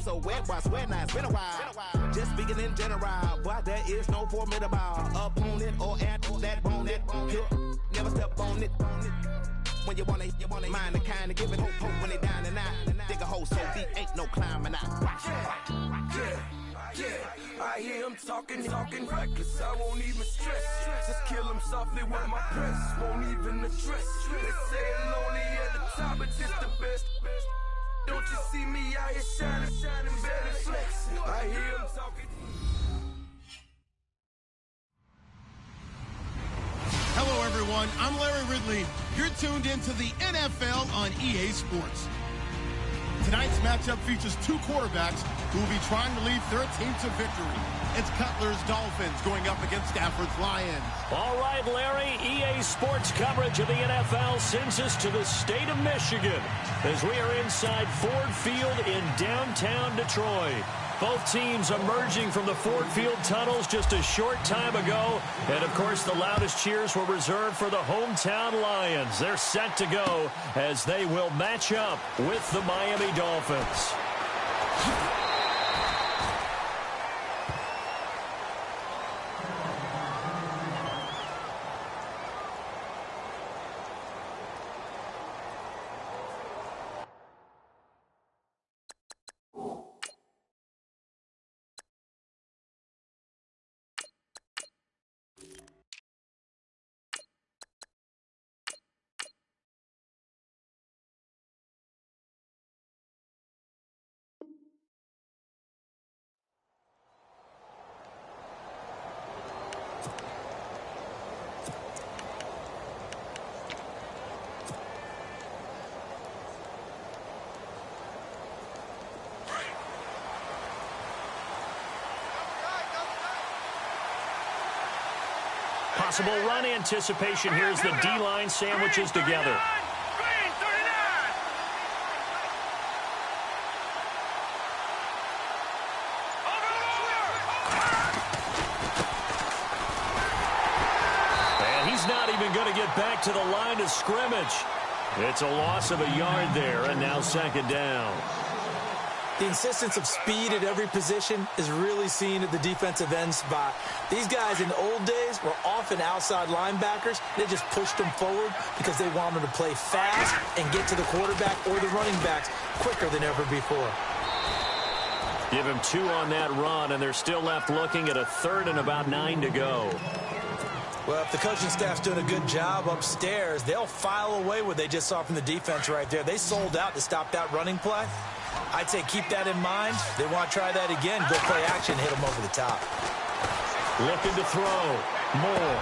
so wet, boy, I swear now it's been a while. Just speaking in general, boy, there is no formidable opponent or at that bone it. Never step on it. When you wanna mind the kind of give it hope when they down and out. Dig a hole so deep, ain't no climbing out. Yeah, I hear him talking reckless, I won't even stress. Just kill him softly with my press, won't even address. They say it's lonely at the top, but it's the best. Don't you see me out here shining, better flex. I hear him talking. Hello, everyone. I'm Larry Ridley. You're tuned into the NFL on EA Sports. Tonight's matchup features two quarterbacks who will be trying to lead their team to victory. It's Cutler's Dolphins going up against Stafford's Lions. All right, Larry, EA Sports coverage of the NFL sends us to the state of Michigan as we are inside Ford Field in downtown Detroit. Both teams emerging from the Ford Field tunnels just a short time ago. And, of course, the loudest cheers were reserved for the hometown Lions. They're set to go as they will match up with the Miami Dolphins. Possible run anticipation here as the D-line sandwiches together. And he's not even going to get back to the line of scrimmage. It's a loss of a yard there, and now second down. The insistence of speed at every position is really seen at the defensive end spot. These guys in the old days were often outside linebackers. They just pushed them forward because they wanted to play fast and get to the quarterback or the running backs quicker than ever before. Give him 2 on that run, and they're still left looking at a 3rd and about 9 to go. Well, if the coaching staff's doing a good job upstairs, they'll file away what they just saw from the defense right there. They sold out to stop that running play. I'd say keep that in mind. They want to try that again. Go play action, hit them over the top. Looking to throw. Moore.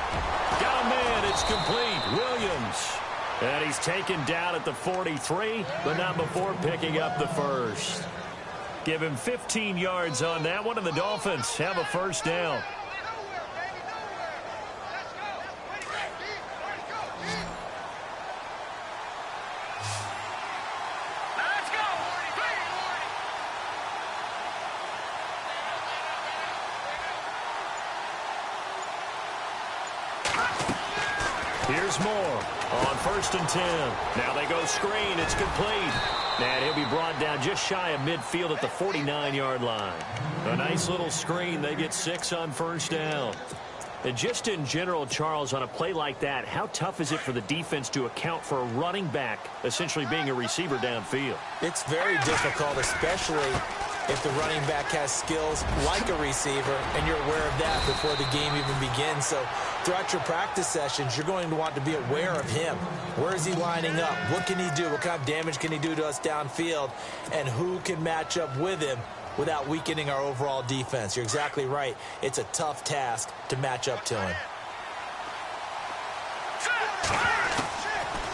Got a man. It's complete. Williams. And he's taken down at the 43, but not before picking up the first. Give him 15 yards on that one, and the Dolphins have a first down. Here's Moore on 1st and 10. Now they go screen. It's complete. And he'll be brought down just shy of midfield at the 49-yard line. A nice little screen. They get 6 on first down. And just in general, Charles, on a play like that, how tough is it for the defense to account for a running back essentially being a receiver downfield? It's very difficult, especially if the running back has skills like a receiver, and you're aware of that before the game even begins. So throughout your practice sessions, you're going to want to be aware of him. Where is he lining up? What can he do? What kind of damage can he do to us downfield? And who can match up with him without weakening our overall defense? You're exactly right. It's a tough task to match up to him.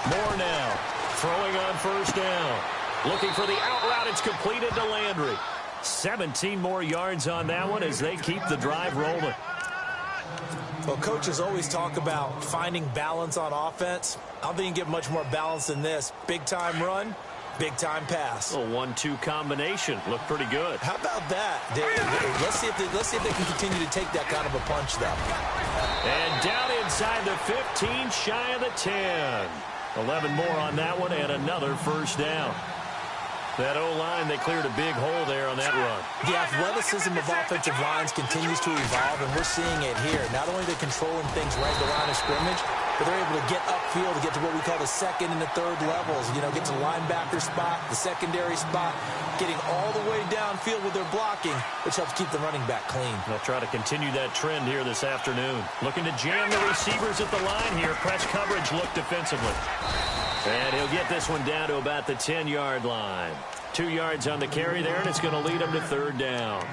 Moore now, throwing on first down. Looking for the out route. It's completed to Landry. 17 more yards on that one as they keep the drive rolling. Well, coaches always talk about finding balance on offense. I don't think you can get much more balance than this. Big-time run, big-time pass. A 1-2 combination. Looked pretty good. How about that? Let's see if they can continue to take that kind of a punch, though. And down inside the 15, shy of the 10. 11 more on that one, and another first down. That O-line, they cleared a big hole there on that run. athleticism of offensive lines continues to evolve, and we're seeing it here. Not only are they controlling things right at the line of scrimmage, but they're able to get upfield to get to what we call the second and the third levels. You know, get to the linebacker spot, the secondary spot, getting all the way downfield with their blocking, which helps keep the running back clean. They'll try to continue that trend here this afternoon. Looking to jam the receivers at the line here. Press coverage look defensively. And he'll get this one down to about the 10-yard line. 2 yards on the carry there, and it's going to lead him to third down.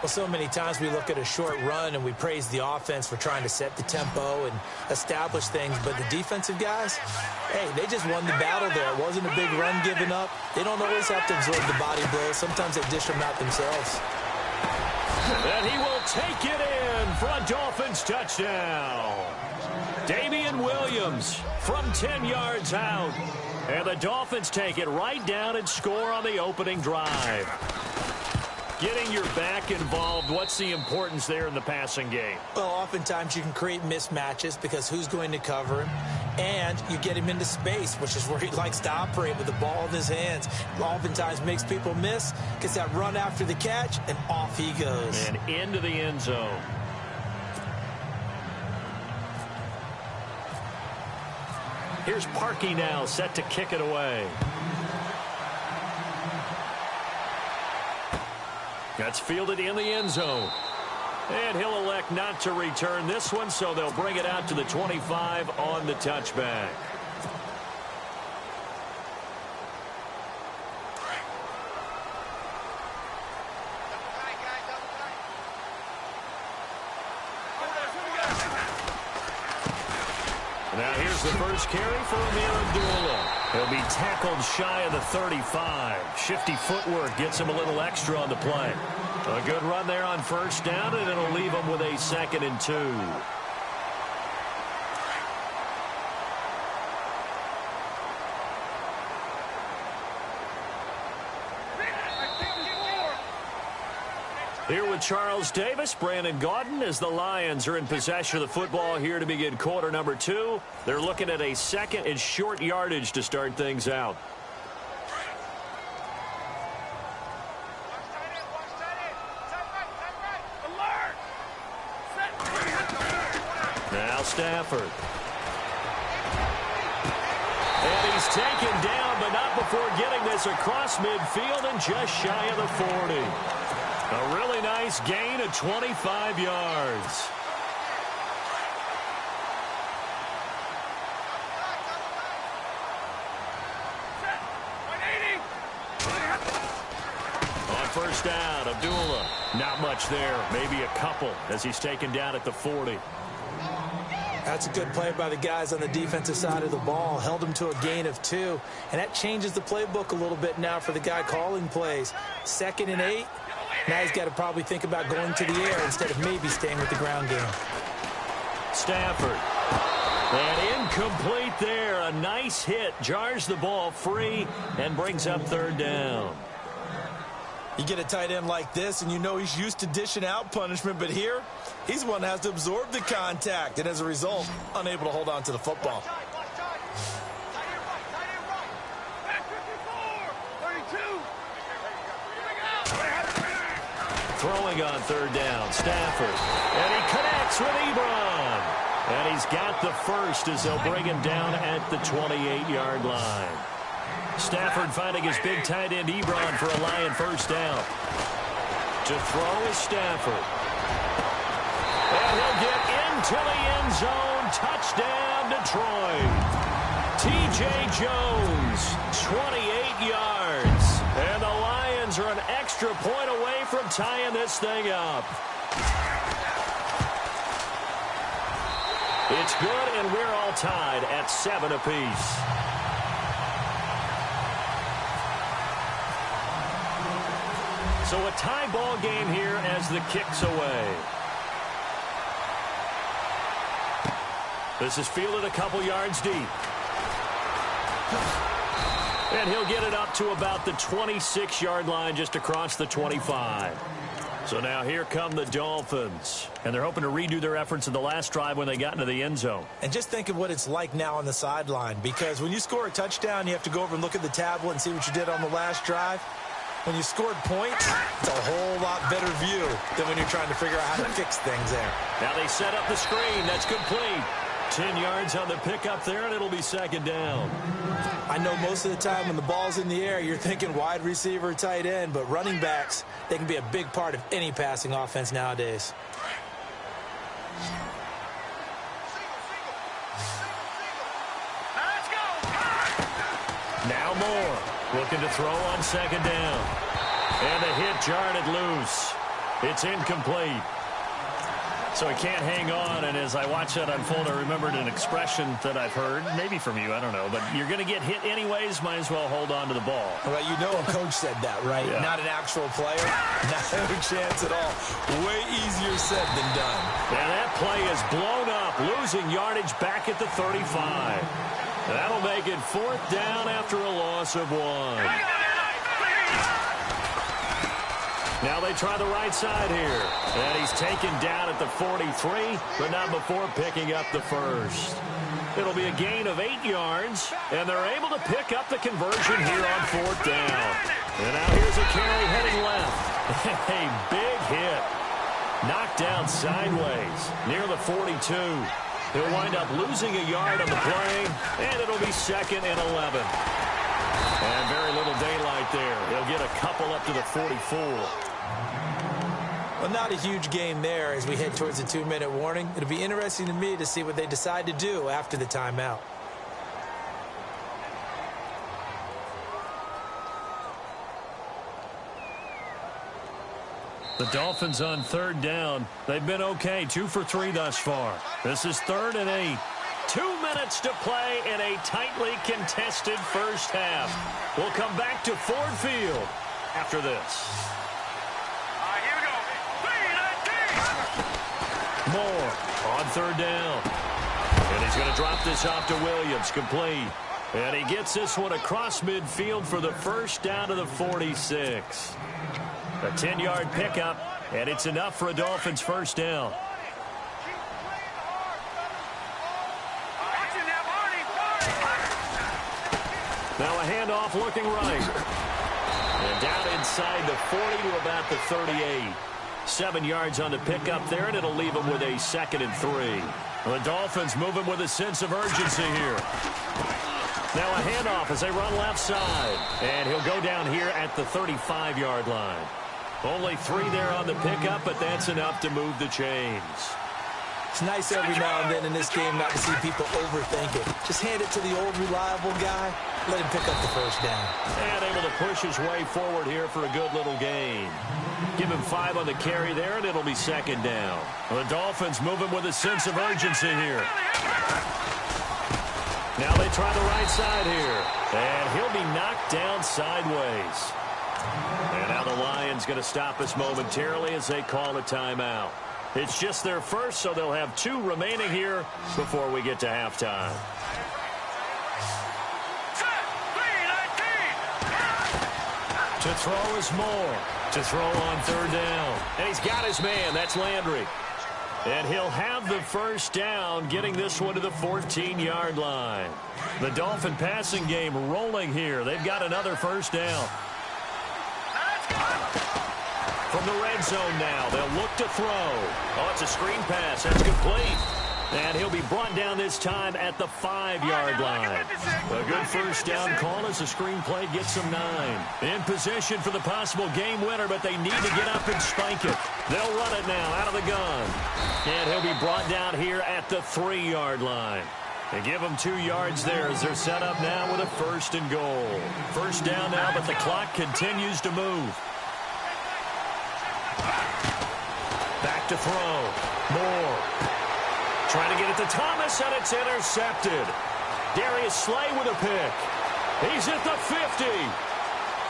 Well, so many times we look at a short run and we praise the offense for trying to set the tempo and establish things, but the defensive guys, hey, they just won the battle there. It wasn't a big run given up. They don't always have to absorb the body blows. Sometimes they dish them out themselves. And he will take it in for a Dolphins touchdown. Damian Williams from 10 yards out. And the Dolphins take it right down and score on the opening drive. Getting your back involved, what's the importance there in the passing game? Well, oftentimes you can create mismatches because who's going to cover him? And you get him into space, which is where he likes to operate with the ball in his hands. Oftentimes makes people miss, gets that run after the catch, and off he goes. And into the end zone. Here's Parkey now, set to kick it away. That's fielded in the end zone. And he'll elect not to return this one, so they'll bring it out to the 25 on the touchback. Now here's the first carry for Amir Abdullah. He'll be tackled shy of the 35. Shifty footwork gets him a little extra on the play. A good run there on first down, and it'll leave him with a 2nd and 2. Here with Charles Davis, Brandon Gaudin, as the Lions are in possession of the football here to begin quarter number 2. They're looking at a 2nd and short yardage to start things out. Now Stafford. And he's taken down, but not before getting this across midfield and just shy of the 40. A really nice gain of 25 yards. On first down, Abdullah. Not much there. Maybe a couple as he's taken down at the 40. That's a good play by the guys on the defensive side of the ball. Held him to a gain of 2. And that changes the playbook a little bit now for the guy calling plays. 2nd and 8. Now he's got to probably think about going to the air instead of maybe staying with the ground game. Stafford. And incomplete there. A nice hit. Jars the ball free and brings up third down. You get a tight end like this, and you know he's used to dishing out punishment, but here, he's the one that has to absorb the contact, and as a result, unable to hold on to the football. Throwing on third down, Stafford. And he connects with Ebron. And he's got the first as they'll bring him down at the 28-yard line. Stafford finding his big tight end Ebron for a Lion first down. To throw is Stafford. And he'll get into the end zone. Touchdown, Detroit. T.J. Jones, 28 yards. And the Lions are an extra point away from tying this thing up. It's good, and we're all tied at 7 apiece. So a tie ball game here as the kick's away. This is fielded a couple yards deep. And he'll get it up to about the 26-yard line just across the 25. So now here come the Dolphins. And they're hoping to redo their efforts in the last drive when they got into the end zone. And just think of what it's like now on the sideline. Because when you score a touchdown, you have to go over and look at the tablet and see what you did on the last drive. When you scored points, it's a whole lot better view than when you're trying to figure out how to fix things there. Now they set up the screen. That's complete. 10 yards on the pickup there, and it'll be second down. I know most of the time when the ball's in the air, you're thinking wide receiver, tight end, but running backs, they can be a big part of any passing offense nowadays. Now Moore looking to throw on second down. And the hit jarred it loose. It's incomplete. So he can't hang on, and as I watch that unfold, I remembered an expression that I've heard, maybe from you, I don't know, but you're going to get hit anyways, might as well hold on to the ball. Well, you know a coach said that, right? Yeah. Not an actual player. No chance at all. Way easier said than done. And that play is blown up, losing yardage back at the 35. That'll make it fourth down after a loss of 1. Now they try the right side here. And he's taken down at the 43, but not before picking up the first. It'll be a gain of 8 yards, and they're able to pick up the conversion here on fourth down. And now here's a carry heading left. A big hit. Knocked down sideways near the 42. He'll wind up losing a yard on the play, and it'll be second and 11. And very little daylight there. He'll get a couple up to the 44. Well, not a huge gain there as we head towards the 2-minute warning. It'll be interesting to me to see what they decide to do after the timeout. The Dolphins on third down. They've been okay, 2 for 3 thus far. This is 3rd and 8. 2 minutes to play in a tightly contested first half. We'll come back to Ford Field after this. Here we go. 3, 19. Moore on third down. And he's going to drop this off to Williams, complete. And he gets this one across midfield for the first down to the 46. A 10-yard pickup, and it's enough for a Dolphins first down. Now a handoff looking right. And down inside the 40 to about the 38. 7 yards on the pickup there, and it'll leave him with a 2nd and 3. The Dolphins moving with a sense of urgency here. Now a handoff as they run left side. And he'll go down here at the 35-yard line. Only 3 there on the pickup, but that's enough to move the chains. It's nice every now and then in this game not to see people overthink it. Just hand it to the old reliable guy. Let him pick up the first down. And able to push his way forward here for a good little gain. Give him 5 on the carry there, and it'll be second down. The Dolphins moving with a sense of urgency here. Now they try the right side here. And he'll be knocked down sideways. And now the Lions going to stop us momentarily as they call a timeout. It's just their first, so they'll have 2 remaining here before we get to halftime. To throw is Moore. To throw on third down. And he's got his man. That's Landry. And he'll have the first down, getting this one to the 14-yard line. The Dolphin passing game rolling here. They've got another first down. From the red zone now, they'll look to throw. Oh, it's a screen pass. That's complete. And he'll be brought down this time at the 5-yard line. A good first down call as the screen play gets them 9. In position for the possible game winner, but they need to get up and spike it. They'll run it now out of the gun. And he'll be brought down here at the 3-yard line. They give them 2 yards there as they're set up now with a 1st and goal. First down now, but the clock continues to move. Back to throw. Moore. Trying to get it to Thomas, and it's intercepted. Darius Slay with a pick. He's at the 50,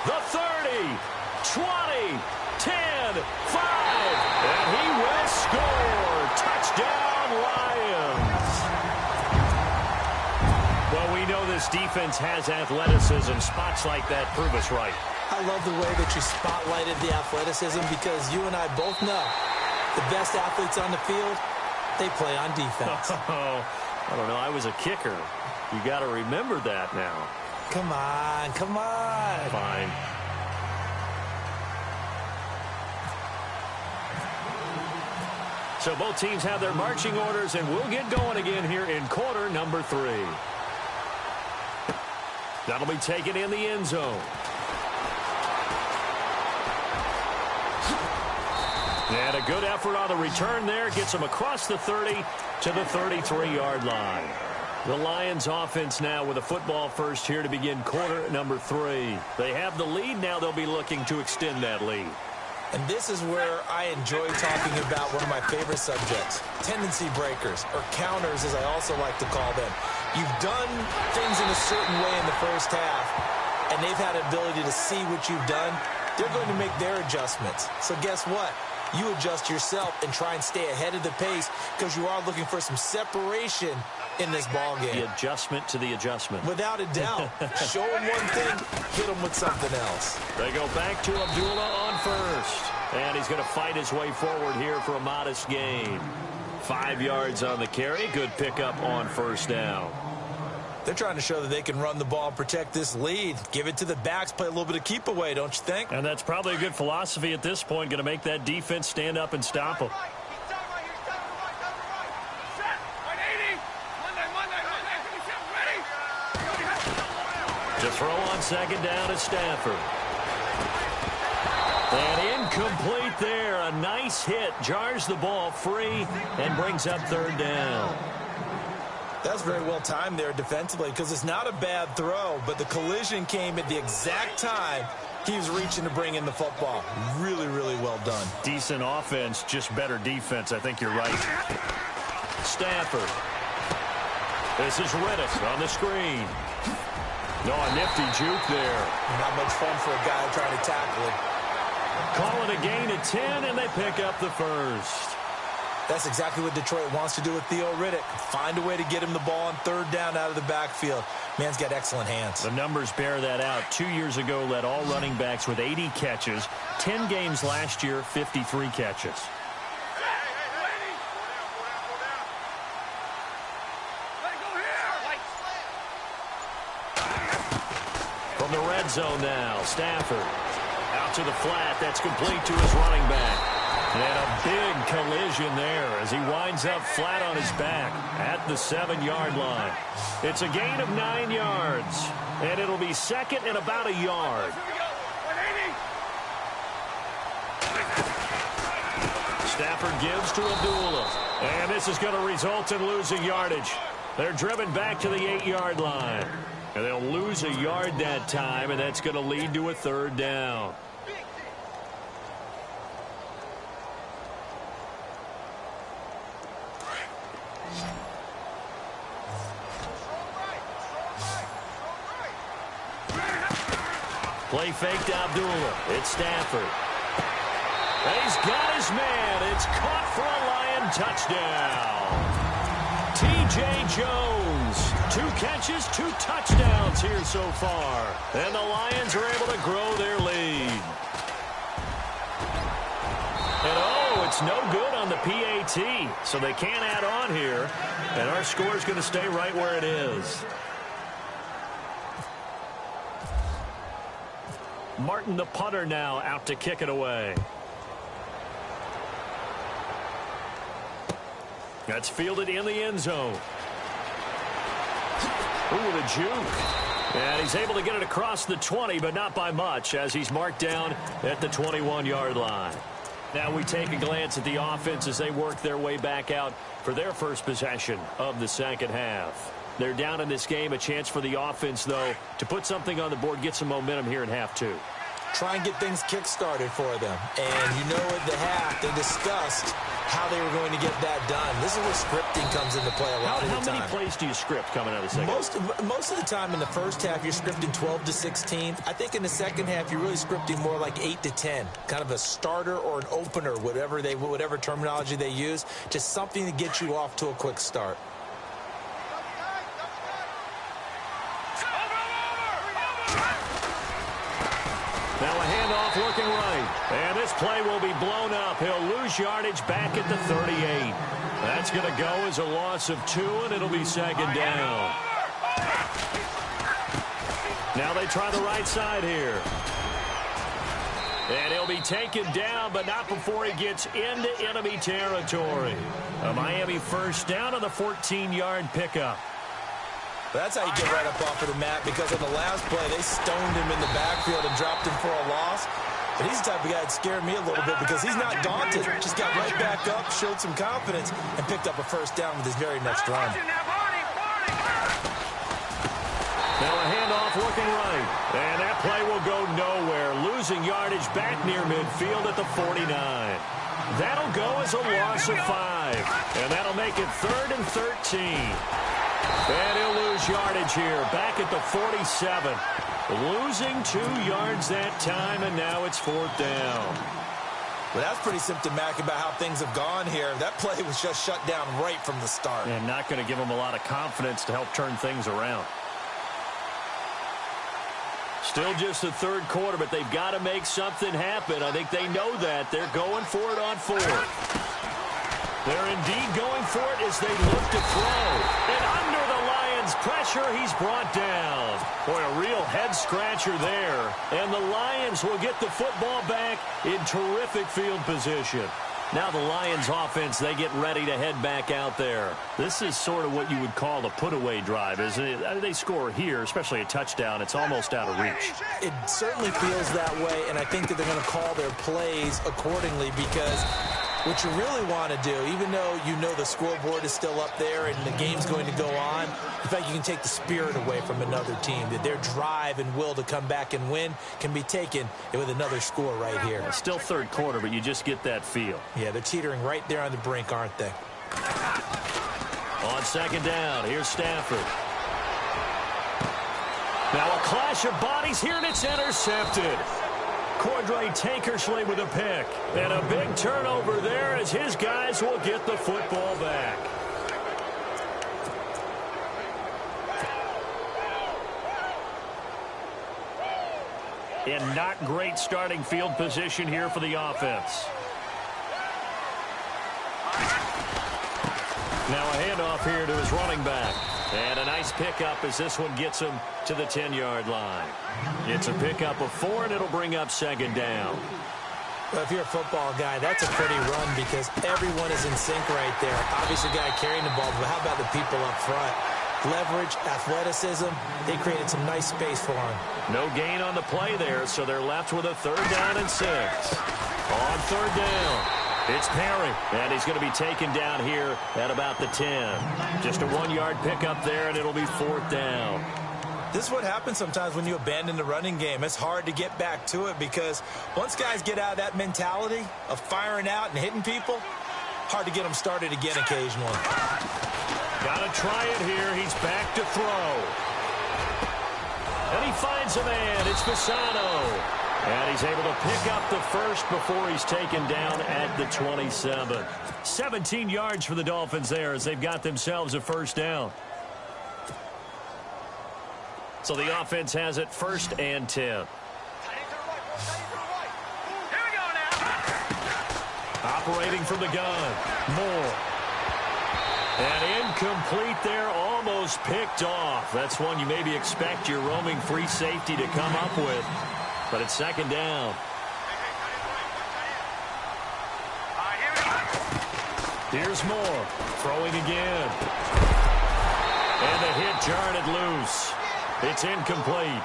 the 30, 20, 10, 5, and he will score. Touchdown, Lions. Well, we know this defense has athleticism. Spots like that prove us right. I love the way that you spotlighted the athleticism because you and I both know the best athletes on the field, they play on defense. Oh, I don't know. I was a kicker. You got to remember that now. Come on, come on. Fine. So both teams have their marching orders, and we'll get going again here in quarter number 3. That'll be taken in the end zone. And a good effort on the return there. Gets them across the 30 to the 33-yard line. The Lions offense now with a football first here to begin quarter number 3. They have the lead. Now they'll be looking to extend that lead. And this is where I enjoy talking about one of my favorite subjects, tendency breakers, or counters as I also like to call them. You've done things in a certain way in the first half, and they've had an ability to see what you've done. They're going to make their adjustments. So guess what? You adjust yourself and try and stay ahead of the pace because you are looking for some separation in this ball game. The adjustment to the adjustment. Without a doubt. Show them one thing, hit them with something else. They go back to Abdullah on first. And he's going to fight his way forward here for a modest gain. 5 yards on the carry. Good pickup on first down. They're trying to show that they can run the ball and protect this lead. Give it to the backs, play a little bit of keep away, don't you think? And that's probably a good philosophy at this point. Going to make that defense stand up and stop them. To throw on second down is Stafford. And incomplete there. A nice hit. Jars the ball free and brings up third down. That's very well timed there defensively because it's not a bad throw, but the collision came at the exact time he was reaching to bring in the football. Really, really well done. Decent offense, just better defense. I think you're right. Stafford. This is Reddick on the screen. No, a nifty juke there. Not much fun for a guy trying to tackle him. Call it a gain of 10, and they pick up the first. That's exactly what Detroit wants to do with Theo Riddick. Find a way to get him the ball on third down out of the backfield. Man's got excellent hands. The numbers bear that out. 2 years ago, led all running backs with 80 catches. 10 games last year, 53 catches. From the red zone now, Stafford. Out to the flat. That's complete to his running back. And a big collision there as he winds up flat on his back at the 7-yard line. It's a gain of 9 yards, and it'll be second and about a yard. Stafford gives to Abdullah, and this is going to result in losing yardage. They're driven back to the 8-yard line, and they'll lose a yard that time, and that's going to lead to a third down. Play fake to Abdullah. It's Stafford. He's got his man. It's caught for a Lion touchdown. T.J. Jones. 2 catches, 2 touchdowns here so far. And the Lions are able to grow their lead. And oh, it's no good on the PAT. So they can't add on here. And our score is going to stay right where it is. Martin, the punter, now out to kick it away. That's fielded in the end zone. Ooh, the juke. And he's able to get it across the 20, but not by much, as he's marked down at the 21-yard line. Now we take a glance at the offense as they work their way back out for their first possession of the second half. They're down in this game. A chance for the offense, though, to put something on the board, get some momentum here in half 2. Try and get things kick-started for them. And you know at the half, they discussed how they were going to get that done. This is where scripting comes into play a lot of the time. How many plays do you script coming out of the second? Most of the time in the first half, you're scripting 12 to 16. I think in the second half, you're really scripting more like 8 to 10. Kind of a starter or an opener, whatever terminology they use. Just something to get you off to a quick start. Now a handoff looking right. And this play will be blown up. He'll lose yardage back at the 38. That's going to go as a loss of 2, and it'll be second down. Now they try the right side here. And he'll be taken down, but not before he gets into enemy territory. A Miami first down on the 14-yard pickup. That's how you get right up off of the mat, because on the last play, they stoned him in the backfield and dropped him for a loss. But he's the type of guy that scared me a little bit because he's not daunted. Just got right back up, showed some confidence, and picked up a first down with his very next run. Now a handoff looking right. And that play will go nowhere. Losing yardage back near midfield at the 49. That'll go as a loss of 5. And that'll make it 3rd and 13. And he'll lose yardage here. Back at the 47. Losing 2 yards that time, and now it's 4th down. Well, that's pretty symptomatic about how things have gone here. That play was just shut down right from the start. And not going to give them a lot of confidence to help turn things around. Still just the 3rd quarter, but they've got to make something happen. I think they know that. They're going for it on 4th. They're indeed going for it as they look to throw. And under the Lions' pressure, he's brought down. Boy, a real head-scratcher there. And the Lions will get the football back in terrific field position. Now the Lions offense, they get ready to head back out there. This is sort of what you would call a put-away drive, isn't it? They score here, especially a touchdown. It's almost out of reach. It certainly feels that way, and I think that they're going to call their plays accordingly, because what you really want to do, even though you know the scoreboard is still up there and the game's going to go on, in fact, you can take the spirit away from another team, that their drive and will to come back and win can be taken with another score right here. It's still 3rd quarter, but you just get that feel. Yeah, they're teetering right there on the brink, aren't they? On 2nd down, here's Stafford. Now a clash of bodies here, and it's intercepted. Cordray Tankersley with a pick. And a big turnover there as his guys will get the football back. And not great starting field position here for the offense. Now a handoff here to his running back. And a nice pickup as this one gets him to the 10-yard line. It's a pickup of 4, and it'll bring up 2nd down. Well, if you're a football guy, that's a pretty run because everyone is in sync right there. Obviously, the guy carrying the ball, but how about the people up front? Leverage, athleticism, they created some nice space for him. No gain on the play there, so they're left with a 3rd down and 6. On 3rd down, it's Perry, and he's going to be taken down here at about the 10. Just a 1-yard pickup there, and it'll be 4th down. This is what happens sometimes when you abandon the running game. It's hard to get back to it because once guys get out of that mentality of firing out and hitting people, hard to get them started again occasionally. Got to try it here. He's back to throw. And he finds a man. It's Fasano. And he's able to pick up the first before he's taken down at the 27. 17 yards for the Dolphins there as they've got themselves a 1st down. So the offense has it 1st and 10. Operating from the gun. Moore. And incomplete there, almost picked off. That's one you maybe expect your roaming free safety to come up with. But it's 2nd down. Here's Moore. Throwing again. And the hit jarred it loose. It's incomplete.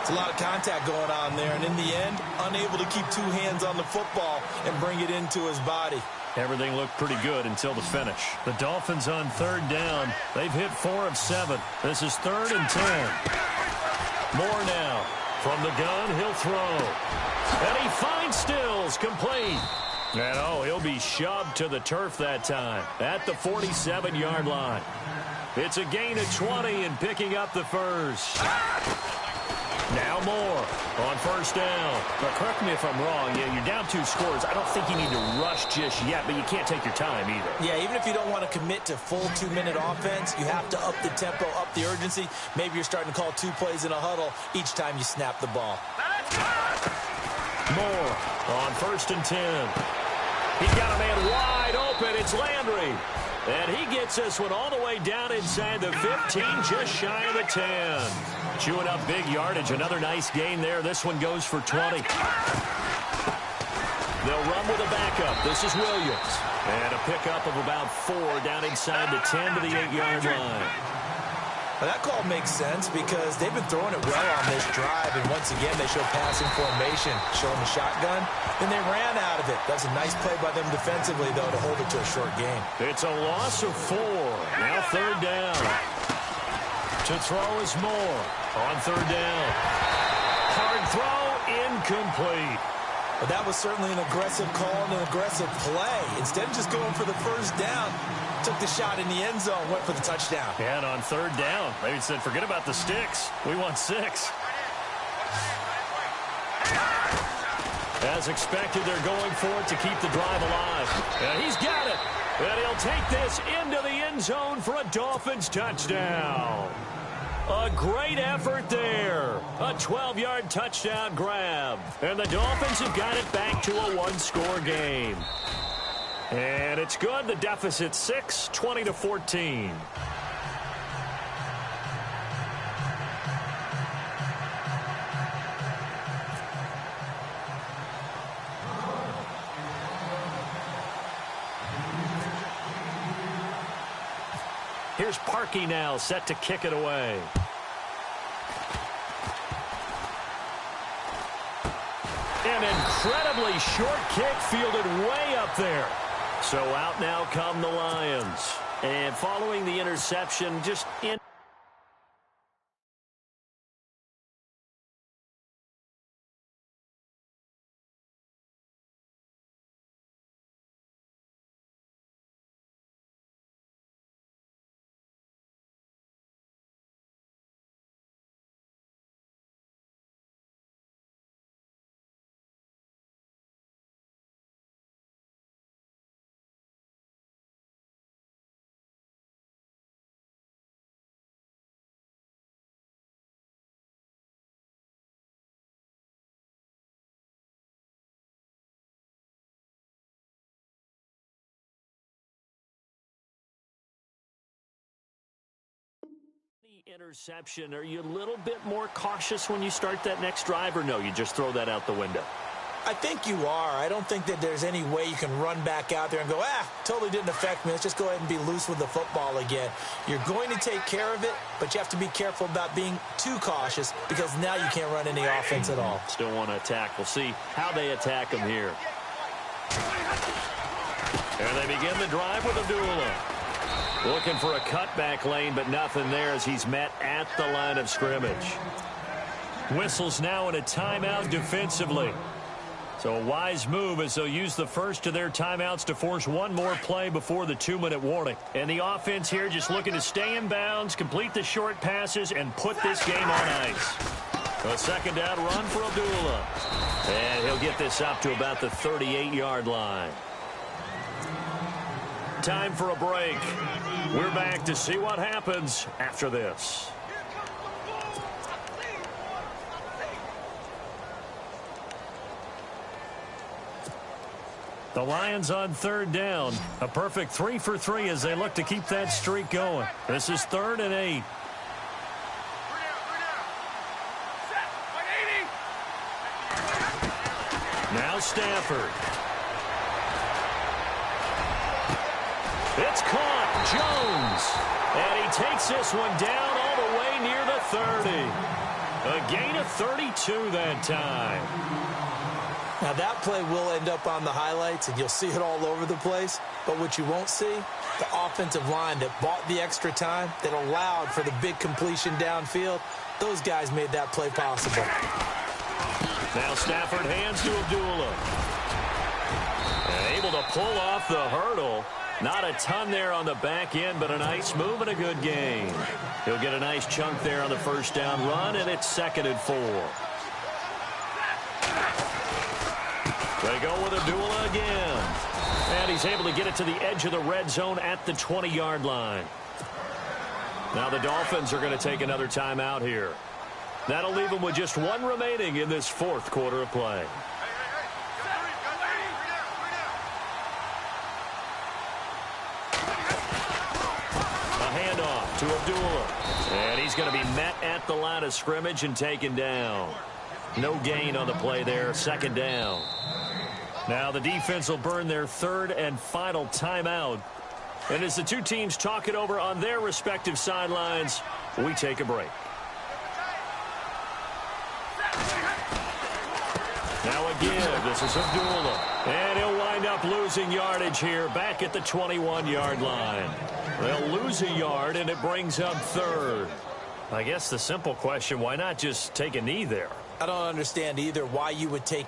It's a lot of contact going on there, and in the end, unable to keep 2 hands on the football and bring it into his body. Everything looked pretty good until the finish. The Dolphins on 3rd down. They've hit 4 of 7. This is 3rd and 10. Moore now. From the gun, he'll throw. And he finds Stills, complete. And oh, he'll be shoved to the turf that time at the 47-yard line. It's a gain of 20 and picking up the first. Now Moore on 1st down. But correct me if I'm wrong. Yeah, you're down 2 scores. I don't think you need to rush just yet, but you can't take your time either. Yeah, even if you don't want to commit to full 2-minute offense, you have to up the tempo, up the urgency. Maybe you're starting to call 2 plays in a huddle each time you snap the ball. Moore on 1st and 10. He's got a man wide open. It's Landry. And he gets this one all the way down inside the 15, just shy of the 10. Chewing up big yardage. Another nice gain there. This one goes for 20. They'll run with a backup. This is Williams. And a pickup of about 4 down inside the 10 to the 8-yard line. Well, that call makes sense because they've been throwing it well on this drive, and once again they show passing formation, showing the shotgun, and they ran out of it. That's a nice play by them defensively, though, to hold it to a short game. It's a loss of 4. Now 3rd down. To throw is Moore on 3rd down. Hard throw, incomplete. But that was certainly an aggressive call and an aggressive play. Instead of just going for the first down, took the shot in the end zone, went for the touchdown. And on 3rd down, they said, forget about the sticks. We want 6. As expected, they're going for it to keep the drive alive. And he's got it. And he'll take this into the end zone for a Dolphins touchdown. A great effort there. A 12-yard touchdown grab. And the Dolphins have got it back to a 1-score game. And it's good. The deficit 6, 20-14. Here's Parkey now, set to kick it away. An incredibly short kick fielded way up there. So out now come the Lions. And following the interception, just in. Interception. Are you a little bit more cautious when you start that next drive, or no, you just throw that out the window? I think you are. I don't think that there's any way you can run back out there and go, totally didn't affect me. Let's just go ahead and be loose with the football again. You're going to take care of it, but you have to be careful about being too cautious because now you can't run any offense at all. Still want to attack. We'll see how they attack them here. And they begin the drive with Abdullah. Looking for a cutback lane, but nothing there as he's met at the line of scrimmage. Whistles now in a timeout defensively. So a wise move as they'll use the first of their timeouts to force one more play before the 2-minute warning. And the offense here just looking to stay in bounds, complete the short passes, and put this game on ice. A second down run for Abdullah. And he'll get this up to about the 38-yard line. Time for a break. We're back to see what happens after this. The Lions on 3rd down. A perfect 3 for 3 as they look to keep that streak going. This is 3rd and 8. Now Stafford. It's caught. Jones. And he takes this one down all the way near the 30. A gain of 32 that time. Now that play will end up on the highlights, and you'll see it all over the place. But what you won't see, the offensive line that bought the extra time, that allowed for the big completion downfield, those guys made that play possible. Now Stafford hands to Abdullah. And able to pull off the hurdle. Not a ton there on the back end, but a nice move and a good gain. He'll get a nice chunk there on the first down run, and it's 2nd and 4. They go with Abdullah again. And he's able to get it to the edge of the red zone at the 20-yard line. Now the Dolphins are going to take another timeout here. That'll leave them with just one remaining in this 4th quarter of play. to Abdullah. And he's going to be met at the line of scrimmage and taken down. No gain on the play there, second down. Now the defense will burn their third and final timeout. And as the two teams talk it over on their respective sidelines, we take a break. Now again, this is Abdullah. And he'll wind up losing yardage here back at the 21-yard line. They'll lose a yard, and it brings up third. I guess the simple question, why not just take a knee there? I don't understand either why you would take